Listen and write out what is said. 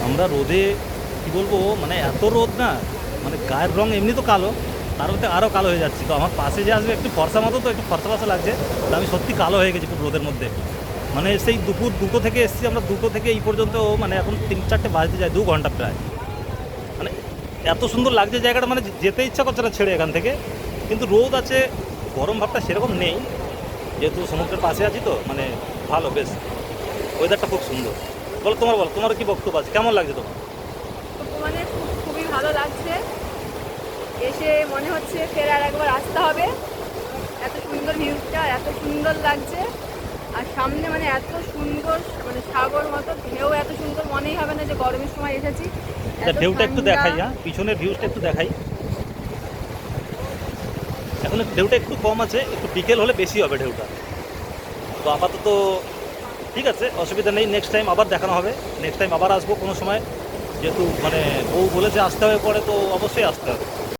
আমরা রোদে কি বলবো, মানে এত রোদ না, মানে গায়ের রং এমনি তো কালো, তার মধ্যে আরও কালো হয়ে যাচ্ছি। তো আমার পাশে যে আসবে একটু ফর্সা মতো, তো একটু ফর্সা ফর্সা লাগছে। তো আমি সত্যি কালো হয়ে গেছি খুব রোদের মধ্যে। মানে সেই দুপুর 2টো থেকে এসেছি আমরা, 2টো থেকে এই পর্যন্ত মানে এখন 3-4টে বাজতে যায়, 2 ঘন্টা প্রায়। মানে এত সুন্দর লাগছে জায়গাটা, মানে যেতে ইচ্ছা করছে না ছেড়ে এখান থেকে। কিন্তু রোদ আছে, গরম ভাবটা সেরকম নেই, যেহেতু সমুদ্রের পাশে আছি তো মানে ভালো, বেশ ওয়েদারটা খুব সুন্দর। বলো তোমার কি বক্তব্য আছে, কেমন লাগছে তোমার? মানে খুবই ভালো লাগছে। এসে মনে হচ্ছে ফের আর একবার আসতে হবে। এত সুন্দর ভিউটা, এত সুন্দর লাগছে। আর সামনে মানে এত সুন্দর, মানে সাগর মতো ঢেউ, এত সুন্দর মনেই হবে না যে গরমের সময় এসেছি। এত ঢেউটা একটু ঠান্ডা। দেখাই, হ্যাঁ পিছনের ভিউজটা একটু দেখাই। এখন ঢেউটা একটু কম আছে, একটু বিকেল হলে বেশি হবে ঢেউটা। তো আপাতত ঠিক আছে, অসুবিধা নেই, নেক্সট টাইম আবার দেখানো হবে। নেক্সট টাইম আবার আসবো কোনো সময়, যেহেতু মানে বউ বলেছে আসতে হবে পরে, তো অবশ্যই আসতে হবে।